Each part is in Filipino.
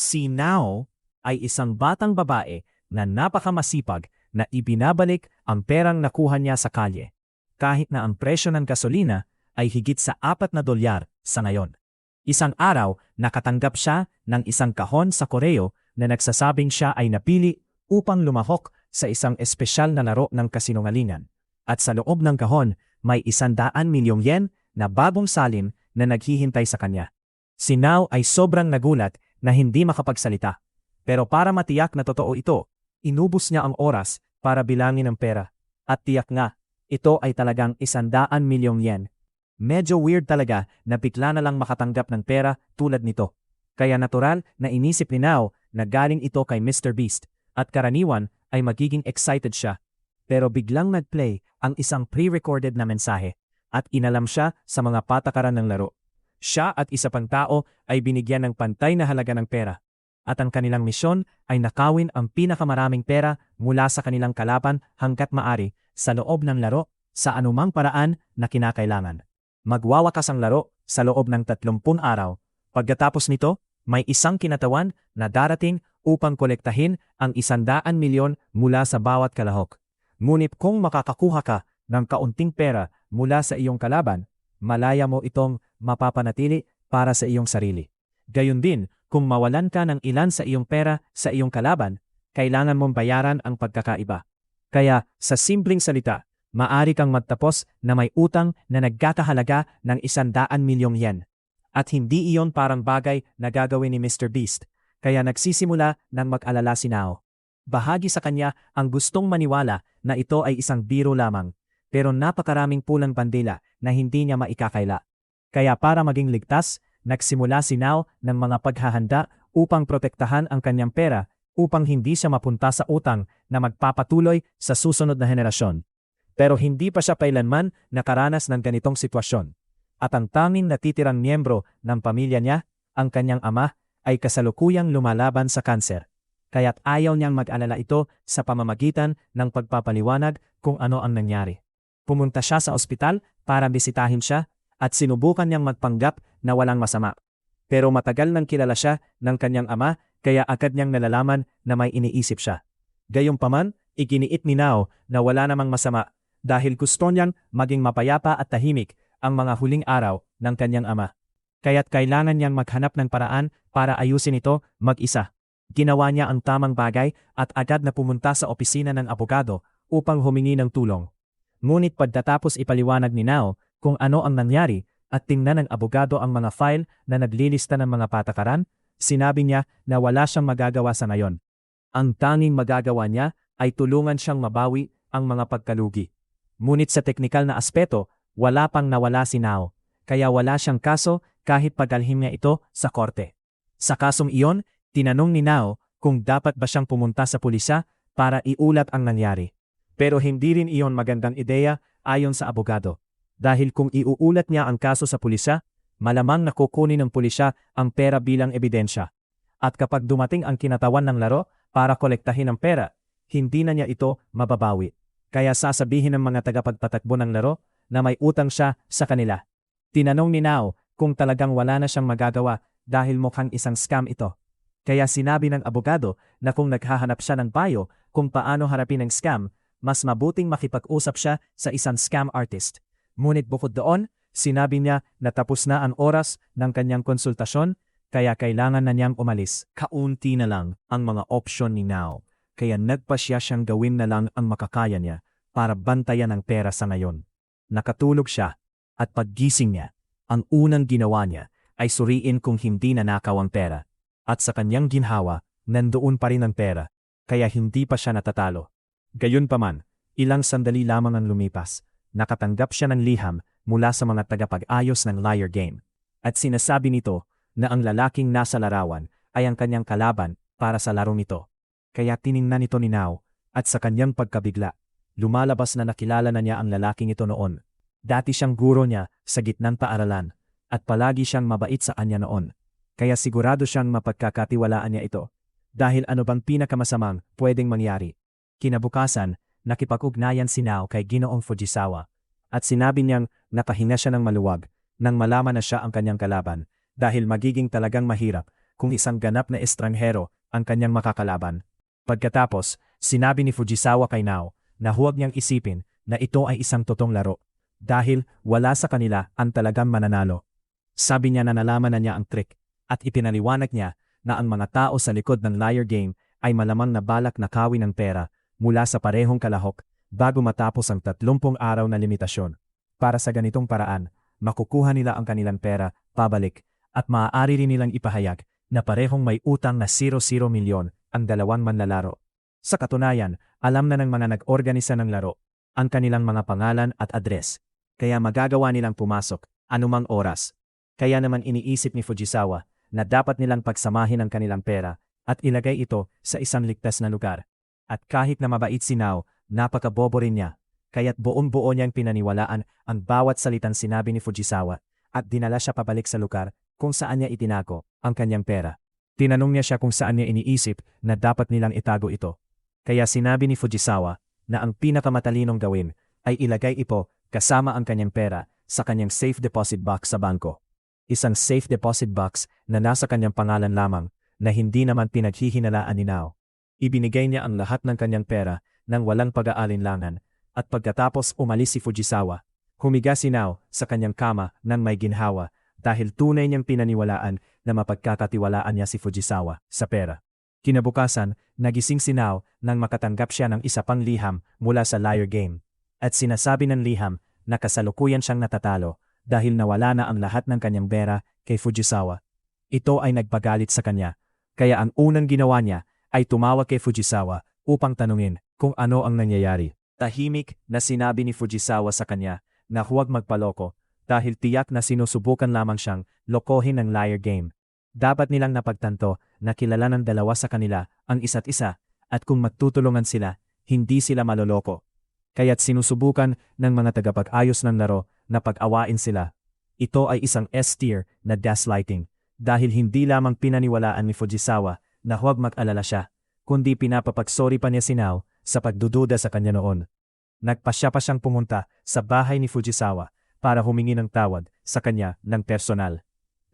Si Nao ay isang batang babae na napakamasipag na ibinabalik ang perang nakuha niya sa kalye, kahit na ang presyo ng gasolina ay higit sa $4 sa ngayon. Isang araw, nakatanggap siya ng isang kahon sa koreo na nagsasabing siya ay napili upang lumahok sa isang espesyal na laro ng kasinungalingan. At sa loob ng kahon, may 100 milyong yen na bagong salin na naghihintay sa kanya. Si Nao ay sobrang nagulat na hindi makapagsalita. Pero para matiyak na totoo ito, inubos niya ang oras para bilangin ang pera. At tiyak nga, ito ay talagang 100 milyong yen. Medyo weird talaga na bigla na lang makatanggap ng pera tulad nito. Kaya natural na inisip ni Nao na galing ito kay Mr. Beast at karaniwan ay magiging excited siya. Pero biglang nag-play ang isang pre-recorded na mensahe at inalam siya sa mga patakaran ng laro. Siya at isa pang tao ay binigyan ng pantay na halaga ng pera. At ang kanilang misyon ay nakawin ang pinakamaraming pera mula sa kanilang kalaban hanggat maari sa loob ng laro sa anumang paraan na kinakailangan. Magwawakas ang laro sa loob ng 30 araw. Pagkatapos nito, may isang kinatawan na darating upang kolektahin ang 100 milyon mula sa bawat kalahok. Ngunit kung makakakuha ka ng kaunting pera mula sa iyong kalaban, malaya mo itong mapapanatili para sa iyong sarili. Gayun din, kung mawalan ka ng ilan sa iyong pera sa iyong kalaban, kailangan mong bayaran ang pagkakaiba. Kaya, sa simpleng salita, maari kang magtapos na may utang na nagkakahalaga ng 100 milyong yen. At hindi iyon parang bagay na gagawin ni Mr. Beast, kaya nagsisimula ng mag-alala si Nao. Bahagi sa kanya ang gustong maniwala na ito ay isang biro lamang, pero napakaraming pulang bandila na hindi niya maikakaila. Kaya para maging ligtas, nagsimula si Nao ng mga paghahanda upang protektahan ang kanyang pera upang hindi siya mapunta sa utang na magpapatuloy sa susunod na henerasyon. Pero hindi pa siya kailanman nakaranas ng ganitong sitwasyon. At ang tanging natitirang miyembro ng pamilya niya, ang kanyang ama, ay kasalukuyang lumalaban sa kanser. Kaya't ayaw niyang mag-alala ito sa pamamagitan ng pagpapaliwanag kung ano ang nangyari. Pumunta siya sa ospital para bisitahin siya at sinubukan niyang magpanggap na walang masama. Pero matagal nang kilala siya ng kanyang ama kaya agad niyang nalalaman na may iniisip siya. Gayunpaman, iginiit ni Nao na wala namang masama dahil gusto niyang maging mapayapa at tahimik ang mga huling araw ng kanyang ama. Kaya't kailangan niyang maghanap ng paraan para ayusin ito mag-isa. Ginawa niya ang tamang bagay at agad na pumunta sa opisina ng abogado upang humingi ng tulong. Ngunit pagkatapos ipaliwanag ni Nao kung ano ang nangyari at tingnan ng abogado ang mga file na naglilista ng mga patakaran, sinabi niya na wala siyang magagawa sa ngayon. Ang tanging magagawa niya ay tulungan siyang mabawi ang mga pagkalugi. Ngunit sa teknikal na aspeto, wala pang nawala si Nao, kaya wala siyang kaso kahit pagalhim niya ito sa korte. Sa kasong iyon, tinanong ni Nao kung dapat ba siyang pumunta sa pulisya para iulat ang nangyari. Pero hindi rin iyon magandang ideya ayon sa abogado. Dahil kung iuulat niya ang kaso sa pulisya, malamang nakukunin ng pulisya ang pera bilang ebidensya. At kapag dumating ang kinatawan ng laro para kolektahin ang pera, hindi na niya ito mababawi. Kaya sasabihin ng mga tagapagpatakbo ng laro na may utang siya sa kanila. Tinanong ni Nao kung talagang wala na siyang magagawa dahil mukhang isang scam ito. Kaya sinabi ng abogado na kung naghahanap siya ng payo kung paano harapin ang scam, mas mabuting makipag-usap siya sa isang scam artist. Ngunit bukod doon, sinabi niya na tapos na ang oras ng kanyang konsultasyon, kaya kailangan na niyang umalis. Kaunti na lang ang mga opsyon ni Nao, kaya nagpasya siyang gawin na lang ang makakaya niya para bantayan ang pera sa ngayon. Nakatulog siya, at paggising niya, ang unang ginawa niya ay suriin kung hindi nanakaw ang pera. At sa kanyang ginhawa, nandoon pa rin ang pera, kaya hindi pa siya natatalo. Gayunpaman, ilang sandali lamang ang lumipas. Nakatanggap siya ng liham mula sa mga tagapag-ayos ng Liar Game. At sinasabi nito na ang lalaking nasa larawan ay ang kanyang kalaban para sa larong ito. Kaya tiningnan ito ni Nao, at sa kanyang pagkabigla, lumalabas na nakilala na niya ang lalaking ito noon. Dati siyang guro niya sa gitnang paaralan, at palagi siyang mabait sa kanya noon. Kaya sigurado siyang mapagkakatiwalaan niya ito. Dahil ano bang pinakamasamang pwedeng mangyari? Kinabukasan, nakipag-ugnayan si Nao kay Ginoong Fujisawa at sinabi niyang napahinga siya ng maluwag nang malaman na siya ang kanyang kalaban dahil magiging talagang mahirap kung isang ganap na estranghero ang kanyang makakalaban. Pagkatapos, sinabi ni Fujisawa kay Nao na huwag niyang isipin na ito ay isang totoong laro dahil wala sa kanila ang talagang mananalo. Sabi niya na nalaman na niya ang trick at ipinaliwanag niya na ang mga tao sa likod ng liar game ay malamang na balak nakawin ng pera mula sa parehong kalahok bago matapos ang 30 araw na limitasyon. Para sa ganitong paraan, makukuha nila ang kanilang pera pabalik at maaari rin nilang ipahayag na parehong may utang na 00 milyon ang dalawang manlalaro. Sa katunayan, alam na ng mga nag-organisa ng laro ang kanilang mga pangalan at address, kaya magagawa nilang pumasok anumang oras. Kaya naman iniisip ni Fujisawa na dapat nilang pagsamahin ang kanilang pera at ilagay ito sa isang ligtas na lugar. At kahit na mabait si Nao, napakabobo rin niya, kaya't buong-buo niyang pinaniwalaan ang bawat salitang sinabi ni Fujisawa at dinala siya pabalik sa lugar kung saan niya itinago ang kanyang pera. Tinanong niya siya kung saan niya iniisip na dapat nilang itago ito. Kaya sinabi ni Fujisawa na ang pinakamatalinong gawin ay ilagay ito kasama ang kanyang pera sa kanyang safe deposit box sa bangko. Isang safe deposit box na nasa kanyang pangalan lamang na hindi naman pinaghihinalaan ni Nao. Ibinigay niya ang lahat ng kanyang pera nang walang pag-aalinlangan at pagkatapos umalis si Fujisawa, humiga si Nao sa kanyang kama nang may ginhawa dahil tunay niyang pinaniwalaan na mapagkakatiwalaan niya si Fujisawa sa pera. Kinabukasan, nagising si Nao nang makatanggap siya ng isa pang liham mula sa liar game. At sinasabi ng liham na kasalukuyan siyang natatalo dahil nawala na ang lahat ng kanyang pera kay Fujisawa. Ito ay nagpagalit sa kanya, kaya ang unang ginawa niya ay tumawag kay Fujisawa upang tanungin kung ano ang nangyayari. Tahimik na sinabi ni Fujisawa sa kanya na huwag magpaloko dahil tiyak na sinusubukan lamang siyang lokohin ng liar game. Dapat nilang napagtanto na kilala ng dalawa sa kanila ang isa't isa at kung magtutulungan sila, hindi sila maloloko. Kaya't sinusubukan ng mga tagapag-ayos ng laro na pag-awain sila. Ito ay isang S-tier na gaslighting dahil hindi lamang pinaniwalaan ni Fujisawa na huwag mag-alala siya, kundi pinapapagsori pa niya si Nao sa pagdududa sa kanya noon. Nagpasya pa siyang pumunta sa bahay ni Fujisawa para humingi ng tawad sa kanya ng personal.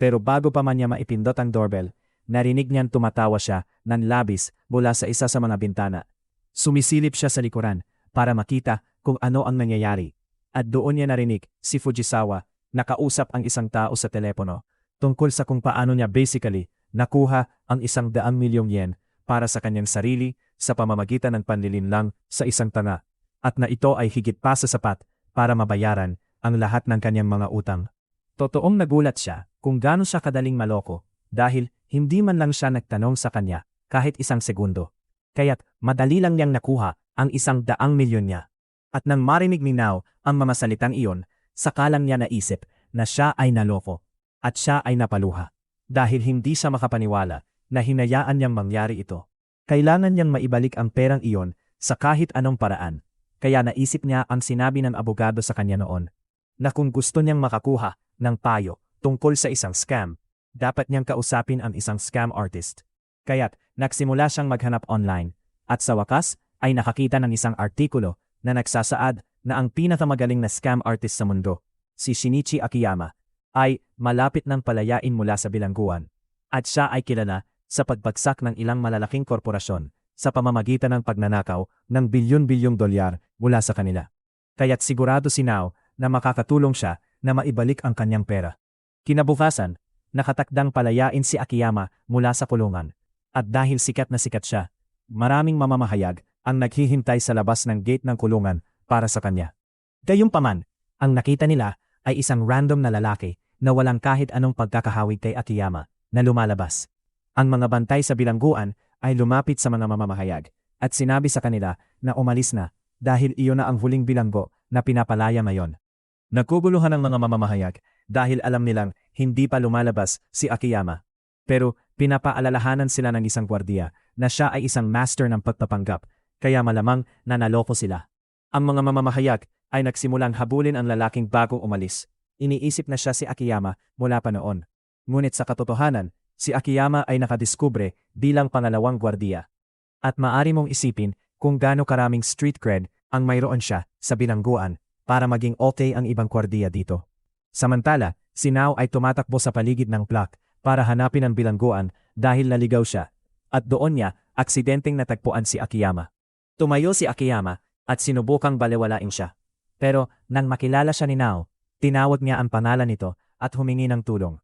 Pero bago pa man niya maipindot ang doorbell, narinig niyang tumatawa siya ng labis mula sa isa sa mga bintana. Sumisilip siya sa likuran para makita kung ano ang nangyayari. At doon niya narinig si Fujisawa nakausap ang isang tao sa telepono tungkol sa kung paano niya basically nakuha ang 100 milyong yen para sa kanyang sarili sa pamamagitan ng panlilinlang sa isang tanga at na ito ay higit pa sa sapat para mabayaran ang lahat ng kanyang mga utang. Totoong nagulat siya kung gaano siya kadaling maloko dahil hindi man lang siya nagtanong sa kanya kahit isang segundo. Kaya't madali lang niyang nakuha ang 100 milyon niya. At nang marinig ni Nao ang mamasalitang iyon, saka lang niya naisip na siya ay naloko at siya ay napaluha dahil hindi siya makapaniwala na hinayaan niyang mangyari ito. Kailangan niyang maibalik ang perang iyon sa kahit anong paraan. Kaya naisip niya ang sinabi ng abogado sa kanya noon na kung gusto niyang makakuha ng payo tungkol sa isang scam, dapat niyang kausapin ang isang scam artist. Kaya't nagsimula siyang maghanap online at sa wakas ay nakakita ng isang artikulo na nagsasaad na ang pinakamagaling na scam artist sa mundo, si Shinichi Akiyama, ay malapit ng palayain mula sa bilangguan. At siya ay kilala sa pagbagsak ng ilang malalaking korporasyon sa pamamagitan ng pagnanakaw ng bilyon-bilyong dolyar mula sa kanila. Kaya't sigurado si Nao na makakatulong siya na maibalik ang kanyang pera. Kinabukasan, nakatakdang palayain si Akiyama mula sa kulungan. At dahil sikat na sikat siya, maraming mamamahayag ang naghihintay sa labas ng gate ng kulungan para sa kanya. Gayunpaman, ang nakita nila ay isang random na lalaki na walang kahit anong pagkakahawig kay Akiyama na lumalabas. Ang mga bantay sa bilangguan ay lumapit sa mga mamamahayag at sinabi sa kanila na umalis na dahil iyon na ang huling bilanggo na pinapalaya ngayon. Naguguluhan ang mga mamamahayag dahil alam nilang hindi pa lumalabas si Akiyama. Pero pinapaalalahanan sila ng isang gwardiya na siya ay isang master ng pagpapanggap kaya malamang na naloko sila. Ang mga mamamahayag ay nagsimulang habulin ang lalaking bagong umalis. Iniisip na siya si Akiyama mula pa noon. Ngunit sa katotohanan, si Akiyama ay nakadiskubre bilang pangalawang gwardiya. At maari mong isipin kung gaano karaming street cred ang mayroon siya sa bilangguan para maging okay ang ibang gwardiya dito. Samantala, si Nao ay tumatakbo sa paligid ng block para hanapin ang bilangguan dahil naligaw siya. At doon niya, aksidenteng natagpuan si Akiyama. Tumayo si Akiyama at sinubukang balewalain siya. Pero nang makilala siya ni Nao, tinawag niya ang pangalan nito at humingi ng tulong.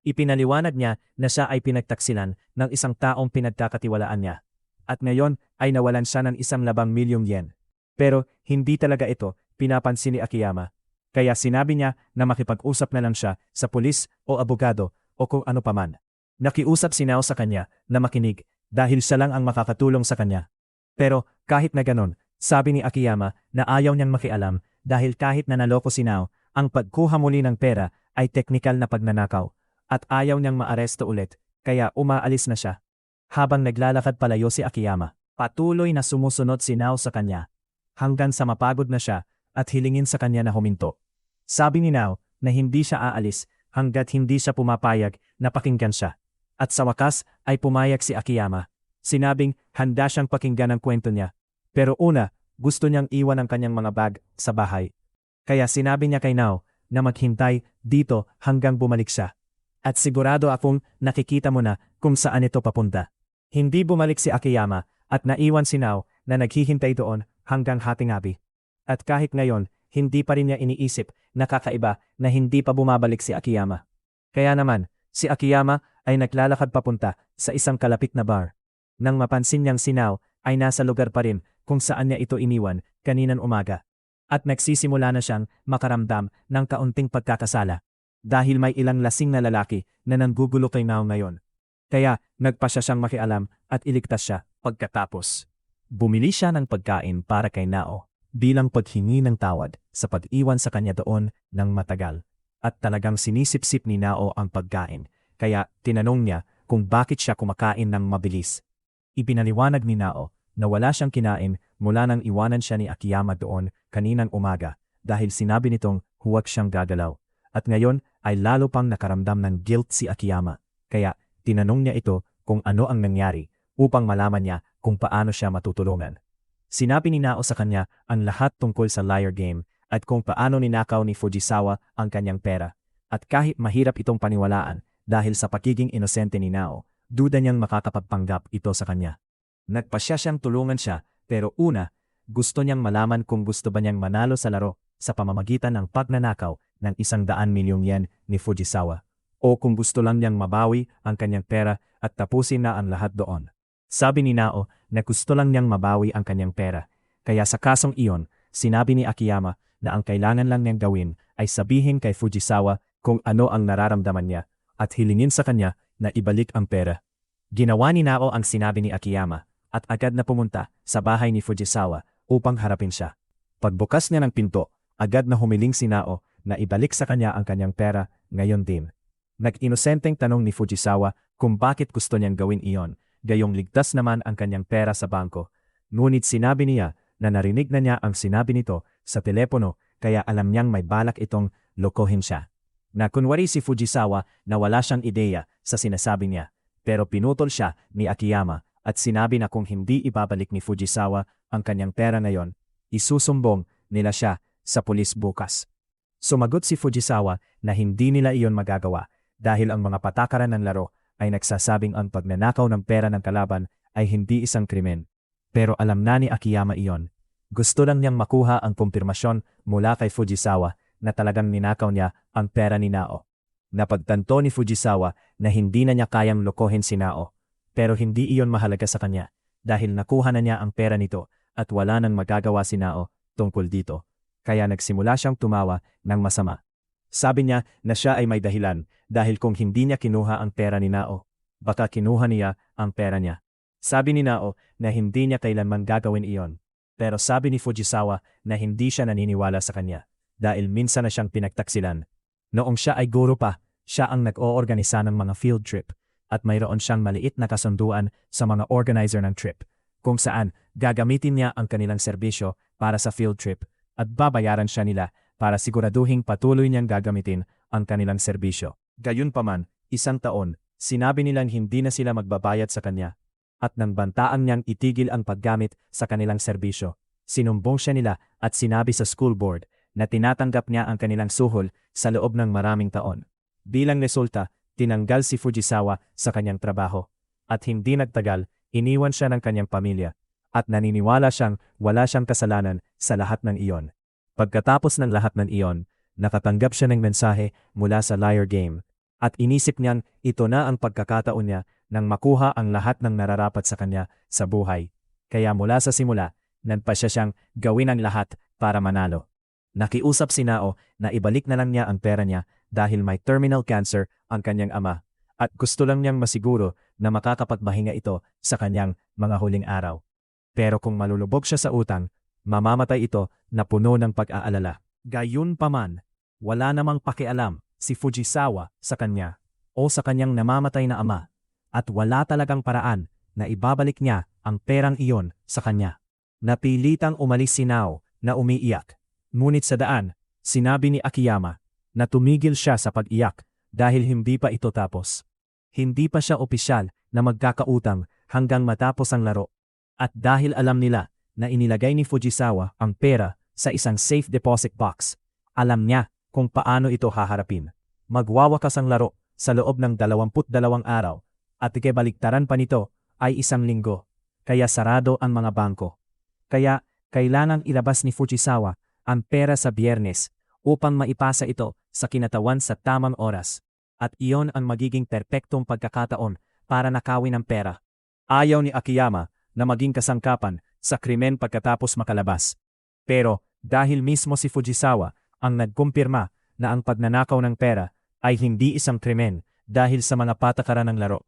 Ipinaliwanag niya na siya ay pinagtaksilan ng isang taong pinagkakatiwalaan niya. At ngayon ay nawalan siya ng 1,200,000 yen. Pero hindi talaga ito pinapansin ni Akiyama. Kaya sinabi niya na makipag-usap na lang siya sa pulis o abogado o kung ano paman. Nakiusap si Nao sa kanya na makinig dahil siya lang ang makakatulong sa kanya. Pero kahit na ganon, sabi ni Akiyama na ayaw niyang makialam dahil kahit na naloko si Nao, ang pagkuha muli ng pera ay teknikal na pagnanakaw at ayaw niyang maaresto ulit kaya umaalis na siya. Habang naglalakad palayo si Akiyama, patuloy na sumusunod si Nao sa kanya hanggang sa mapagod na siya at hilingin sa kanya na huminto. Sabi ni Nao na hindi siya aalis hanggat hindi siya pumapayag na pakinggan siya. At sa wakas ay pumayag si Akiyama. Sinabing handa siyang pakinggan ang kwento niya. Pero una, gusto niyang iwan ang kanyang mga bag sa bahay. Kaya sinabi niya kay Nao na maghintay dito hanggang bumalik siya. At sigurado akong nakikita mo na kung saan ito papunta. Hindi bumalik si Akiyama at naiwan si Nao na naghihintay doon hanggang hating-gabi. At kahit ngayon, hindi pa rin niya iniisip na kakaiba na hindi pa bumabalik si Akiyama. Kaya naman, si Akiyama ay naglalakad papunta sa isang kalapit na bar. Nang mapansin niyang si Nao ay nasa lugar pa rin kung saan niya ito iniwan kaninang umaga. At nagsisimula na siyang makaramdam ng kaunting pagkakasala dahil may ilang lasing na lalaki na nanggugulo kay Nao ngayon. Kaya nagpa siya siyang makialam at iligtas siya. Pagkatapos, bumili siya ng pagkain para kay Nao bilang paghingi ng tawad sa pag-iwan sa kanya doon ng matagal. At talagang sinisip-sip ni Nao ang pagkain. Kaya tinanong niya kung bakit siya kumakain ng mabilis. Ipinaliwanag ni Nao na wala siyang kinain mula nang iwanan siya ni Akiyama doon kaninang umaga dahil sinabi nitong huwag siyang gagalaw. At ngayon ay lalo pang nakaramdam ng guilt si Akiyama. Kaya tinanong niya ito kung ano ang nangyari upang malaman niya kung paano siya matutulungan. Sinabi ni Nao sa kanya ang lahat tungkol sa liar game at kung paano ninakaw ni Fujisawa ang kanyang pera. At kahit mahirap itong paniwalaan, dahil sa pagiging inosente ni Nao, duda niyang makakapagpanggap ito sa kanya. Nagpasya siyang tulungan siya, pero una, gusto niyang malaman kung gusto ba niyang manalo sa laro sa pamamagitan ng pagnanakaw ng 100,000,000 yen ni Fujisawa. O kung gusto lang niyang mabawi ang kanyang pera at tapusin na ang lahat doon. Sabi ni Nao na gusto lang niyang mabawi ang kanyang pera, kaya sa kasong iyon, sinabi ni Akiyama na ang kailangan lang niyang gawin ay sabihin kay Fujisawa kung ano ang nararamdaman niya at hilingin sa kanya na ibalik ang pera. Ginawa ni Nao ang sinabi ni Akiyama at agad na pumunta sa bahay ni Fujisawa upang harapin siya. Pagbukas niya ng pinto, agad na humiling si Nao na ibalik sa kanya ang kanyang pera ngayon din. Nag-inosenteng tanong ni Fujisawa kung bakit gusto niyang gawin iyon, gayong ligtas naman ang kanyang pera sa bangko. Ngunit sinabi niya na narinig na niya ang sinabi nito sa telepono kaya alam niyang may balak itong lokohin siya. Na kunwari si Fujisawa na wala siyang ideya sa sinasabi niya, pero pinutol siya ni Akiyama at sinabi na kung hindi ibabalik ni Fujisawa ang kanyang pera ngayon, isusumbong nila siya sa pulis bukas. Sumagot si Fujisawa na hindi nila iyon magagawa dahil ang mga patakaran ng laro ay nagsasabing ang pagnanakaw ng pera ng kalaban ay hindi isang krimen. Pero alam na ni Akiyama iyon. Gusto lang niyang makuha ang kumpirmasyon mula kay Fujisawa na talagang ninakaw niya ang pera ni Nao. Napagtanto ni Fujisawa na hindi na niya kayang lokohin si Nao, pero hindi iyon mahalaga sa kanya dahil nakuha na niya ang pera nito at wala nang magagawa si Nao tungkol dito. Kaya nagsimula siyang tumawa ng masama. Sabi niya na siya ay may dahilan dahil kung hindi niya kinuha ang pera ni Nao, baka kinuha niya ang pera niya. Sabi ni Nao na hindi niya kailanman gagawin iyon, pero sabi ni Fujisawa na hindi siya naniniwala sa kanya. Dahil minsan na siyang pinagtaksilan. Noong siya ay guro pa, siya ang nag-oorganisa ng mga field trip at mayroon siyang maliit na kasunduan sa mga organizer ng trip kung saan gagamitin niya ang kanilang serbisyo para sa field trip at babayaran siya nila para siguraduhing patuloy niyang gagamitin ang kanilang serbisyo. Gayunpaman, isang taon, sinabi nilang hindi na sila magbabayad sa kanya at nang bantaan niyang itigil ang paggamit sa kanilang serbisyo, sinumbong siya nila at sinabi sa school board na tinatanggap niya ang kanilang suhol sa loob ng maraming taon. Bilang resulta, tinanggal si Fujisawa sa kanyang trabaho. At hindi nagtagal, iniwan siya ng kanyang pamilya. At naniniwala siyang wala siyang kasalanan sa lahat ng iyon. Pagkatapos ng lahat ng iyon, nakatanggap siya ng mensahe mula sa liar game. At inisip niyang ito na ang pagkakataon niya nang makuha ang lahat ng nararapat sa kanya sa buhay. Kaya mula sa simula, nagpasya siyang gawin ang lahat para manalo. Nakiusap si Nao na ibalik na lang niya ang pera niya dahil may terminal cancer ang kanyang ama at gusto lang niyang masiguro na makakapagpahinga ito sa kanyang mga huling araw. Pero kung malulubog siya sa utang, mamamatay ito na puno ng pag-aalala. Gayunpaman, wala namang pakialam si Fujisawa sa kanya o sa kanyang namamatay na ama at wala talagang paraan na ibabalik niya ang perang iyon sa kanya. Napilitang umalis si Nao na umiiyak. Ngunit sa daan, sinabi ni Akiyama na tumigil siya sa pag-iyak dahil hindi pa ito tapos. Hindi pa siya opisyal na magkakautang hanggang matapos ang laro. At dahil alam nila na inilagay ni Fujisawa ang pera sa isang safe deposit box, alam niya kung paano ito haharapin. Magwawakas ang laro sa loob ng 22 araw at ikabaliktaran pa nito ay 1 linggo, kaya sarado ang mga bangko. Kaya kailangang ilabas ni Fujisawa ang pera sa Biyernes upang maipasa ito sa kinatawan sa tamang oras. At iyon ang magiging perpektong pagkakataon para nakawin ang pera. Ayaw ni Akiyama na maging kasangkapan sa krimen pagkatapos makalabas. Pero dahil mismo si Fujisawa ang nagkumpirma na ang pagnanakaw ng pera ay hindi isang krimen dahil sa mga patakaran ng laro,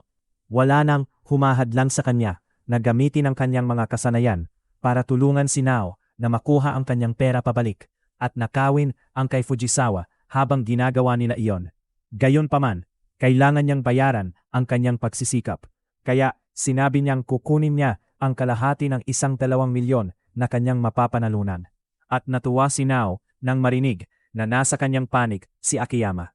wala nang humahadlang sa kanya na gamitin ang kanyang mga kasanayan para tulungan si Nao na makuha ang kanyang pera pabalik at nakawin ang kay Fujisawa habang ginagawa nila iyon. Gayunpaman, kailangan niyang bayaran ang kanyang pagsisikap. Kaya sinabi niyang kukunin niya ang kalahati ng 1-2 milyon na kanyang mapapanalunan. At natuwa si Nao nang marinig na nasa kanyang panig si Akiyama.